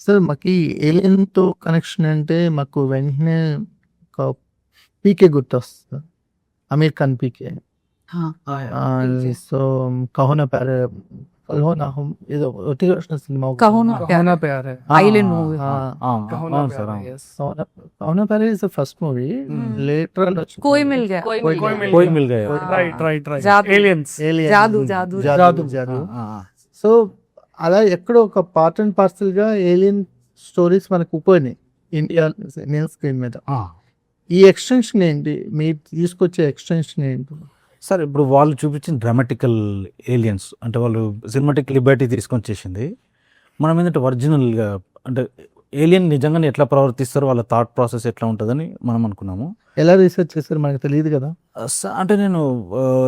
Sir మాకు ఏలియన్‌తో connection అంటే మాకు వెంటనే ఒక పీకే గుర్తొస్తది. అమీర్ ఖాన్ పీకే. हाँ సో కహో నా ప్యార్ కహో నా హమ్ ఏదో ऋतिक रोशन సినిమా कहो ना प्यार कहना प्यार है आइलैंड मूवी कहो ना సార్ प्यार है, yes. Kaho Naa Pyaar is the first movie. Later Koi Mil Gaya Koi Mil Gaya right Jaadu. aliens जादू जादू జాదు. సో అలా ఎక్కడో ఒక పార్ట్ అండ్ పార్సల్ గా ఏలియన్ స్టోరీస్ మనకు ఉపయోగపడినాయి ఇండియన్ స్క్రీన్ మీద. ఈ ఎక్స్టెన్షన్ ఏంటి, మీరు తీసుకొచ్చే ఎక్స్టెన్షన్ ఏంటి? సార్ ఇప్పుడు వాళ్ళు చూపించిన డ్రామాటికల్ ఏలియన్స్ అంటే వాళ్ళు సినిమాటిక్ లిబర్టీ తీసుకొని చేసింది. మనం ఏంటంటే ఒరిజినల్గా అంటే ఏలియన్ నిజంగానే ఎట్లా ప్రవర్తిస్తారో వాళ్ళ థాట్ ప్రాసెస్ ఎట్లా ఉంటుందని మనం అనుకున్నాము. ఎలా రీసెర్చ్ చేస్తారు మనకు తెలియదు కదా. అంటే నేను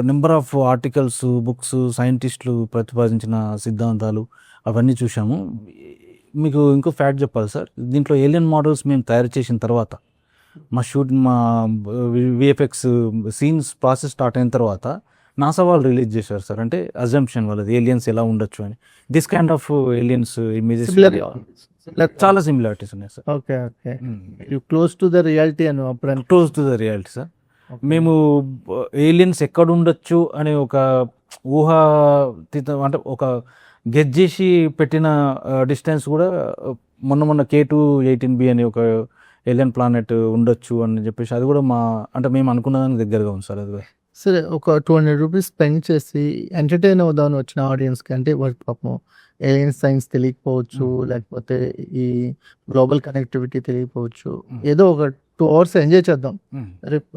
నెంబర్ ఆఫ్ ఆర్టికల్స్, బుక్స్, సైంటిస్టులు ప్రతిపాదించిన సిద్ధాంతాలు అవన్నీ చూసాము. మీకు ఇంకో ఫ్యాక్ట్ చెప్పాలి సార్, దీంట్లో ఏలియన్ మోడల్స్ మేము తయారు చేసిన తర్వాత మా విఎఫ్ఎక్స్ సీన్స్ ప్రాసెస్ స్టార్ట్ అయిన తర్వాత నాసా వాళ్ళు రిలీజ్ చేశారు సార్. అంటే అజంప్షన్ వాళ్ళది ఏలియన్స్ ఎలా ఉండొచ్చు అని. This kind of aliens images చాలా సిమిలారిటీస్ ఉన్నాయి sir. Okay you close to the reality అని అప్పుడు close to the reality sir. మేము ఏలియన్స్ ఎక్కడ ఉండొచ్చు అనే ఒక అంటే ఒక గెస్ చేసి పెట్టిన డిస్టెన్స్ కూడా మొన్న K2-18b అని ఒక ఏలియన్ ప్లానెట్ ఉండొచ్చు అని చెప్పేసి అది కూడా అంటే మేము అనుకున్న దానికి దగ్గరగా ఉంది సార్. అది కూడా సరే ఒక 200 రూపీస్ స్పెండ్ చేసి ఎంటర్టైన్ అవుదామని వచ్చిన ఆడియన్స్కి, అంటే వాటి పాపం ఏలియన్ సైన్స్ తెలియకపోవచ్చు, లేకపోతే ఈ గ్లోబల్ కనెక్టివిటీ తెలియకపోవచ్చు, ఏదో ఒక 2 hours ఎంజాయ్ చేద్దాం,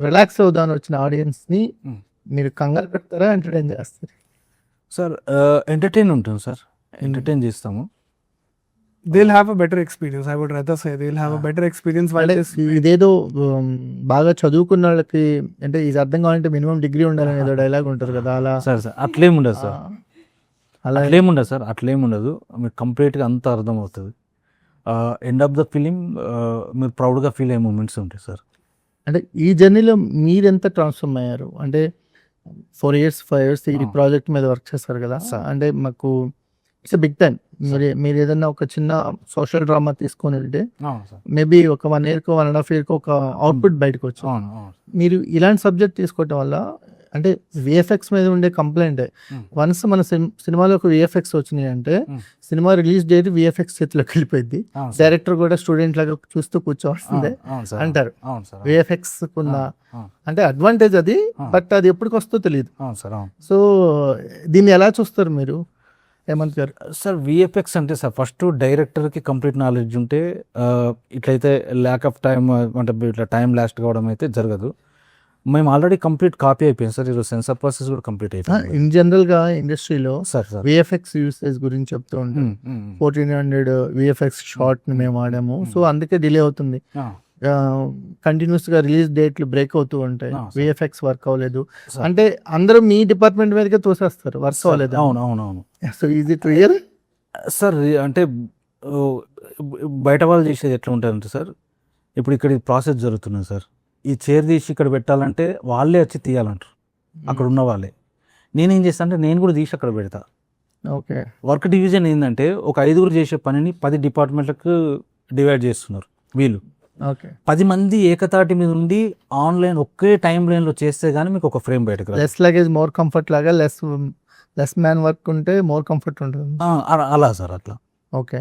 రిలాక్స్ అవుదామని వచ్చిన ఆడియన్స్ని మీరు కంగారు పెడతారా, ఎంటర్టైన్ చేస్తారు? సార్ ఎంటర్టైన్ ఉంటుంది సార్, ఎంటర్టైన్ చేస్తాము. they'll have a better experience. I would rather say they'll have a better experience while అంటే this ఇదేదో బాగా చదువుకున్న వాళ్ళకి అంటే ఇది అర్థం కావాలంటే మినిమం డిగ్రీ ఉండాలని ఏదో డైలాగ్ ఉంటుంది కదా, అలా సార్ అట్లేముండదు సార్, అలా అట్లేముండదు సార్, అట్లేముండదు. మీకు కంప్లీట్గా అంతా అర్థమవుతుంది. ఎండ్ ఆఫ్ ద ఫిలిం మీరు ప్రౌడ్గా ఫీల్ అయ్యే మూమెంట్స్ ఉంటాయి సార్. అంటే ఈ జర్నీలో మీరెంత ట్రాన్స్ఫార్మ్ అయ్యారు? అంటే 4 years 5 years ఈ ప్రాజెక్ట్ మీద వర్క్ చేస్తారు కదా, అంటే మాకు ఇట్స్ బిగ్ టైం. మీరు ఏదైనా ఒక చిన్న సోషల్ డ్రామా తీసుకొని వెళ్తే మేబీ ఒక 1 year 1.5 year ఒక అవుట్పుట్ బయటకు వచ్చింది. మీరు ఇలాంటి సబ్జెక్ట్ తీసుకోవటం వల్ల అంటే విఎఫ్ఎక్స్ మీద ఉండే కంప్లైంట్, వన్స్ మన సినిమాలో ఒక విఎఫ్ఎక్స్ వచ్చినాయి అంటే సినిమా రిలీజ్ డేట్ విఎఫ్ఎక్స్ చేతిలోకి వెళ్ళిపోయింది, డైరెక్టర్ కూడా స్టూడెంట్ లాగా చూస్తూ కూర్చోవస్తుందే అంటారు. విఎఫ్ఎక్స్ ఉన్న అంటే అడ్వాంటేజ్ అది, బట్ అది ఎప్పటికి వస్తుందో తెలియదు. సో దీన్ని ఎలా చూస్తారు మీరు, హేమంత్ గారు? సార్ విఎఫ్ఎక్స్ అంటే సార్ ఫస్ట్ డైరెక్టర్కి కంప్లీట్ నాలెడ్జ్ ఉంటే ఇట్లయితే ల్యాక్ ఆఫ్ టైం అంటే ఇట్లా టైం లాస్ట్ కావడం అయితే జరగదు. మేము ఆల్రెడీ కంప్లీట్ కాపీ అయిపోయింది సార్, ఈరోజు సెన్సార్ ప్రాసెస్ కూడా కంప్లీట్ అయిపోయింది. ఇన్ జనరల్ గా ఇండస్ట్రీలో సార్ విఎఫ్ఎక్స్ యూసేజ్ గురించి చెప్తూ ఉంటాం. 1400 విఎఫ్ఎక్స్ షార్ట్ ని మేము వాడాము, సో అందుకే డిలే అవుతుంది. కంటిన్యూస్ గా రిలీజ్ డేట్లు బ్రేక్ అవుతూ ఉంటాయి, విఎఫ్ఎక్స్ వర్క్ అవ్వలేదు అంటే అందరూ మీ డిపార్ట్మెంట్ మీదకే తోసేస్తారు, వర్క్ అవ్వలేదు. అవునవునవును. So easy to hear sir. అంటే బయట వాళ్ళు చేసేది ఎట్లా ఉంటారంటే సార్, ఇప్పుడు ఇక్కడ ప్రాసెస్ జరుగుతుంది సార్, ఈ చైర్ తీసి ఇక్కడ పెట్టాలంటే వాళ్ళే వచ్చి తీయాలంటారు, అక్కడ ఉన్న వాళ్ళే. నేనేం చేస్తాను అంటే నేను కూడా తీసి అక్కడ పెడతా. ఓకే, వర్క్ డివిజన్ ఏంటంటే ఒక 5 చేసే పనిని 10 డిపార్ట్మెంట్లకు డివైడ్ చేస్తున్నారు వీళ్ళు. 10 మంది ఏకతాటి మీద ఉండి ఆన్లైన్ ఒకే టైం లైన్లో చేస్తే కానీ మీకు ఒక ఫ్రేమ్ బయటకు రాదు. లెస్ లగేజ్ మోర్ కంఫర్ట్ లాగా, లెస్ మ్యాన్ వర్క్ ఉంటే మోర్ కంఫర్ట్ ఉంటుంది అలా సార్ అట్లా. ఓకే,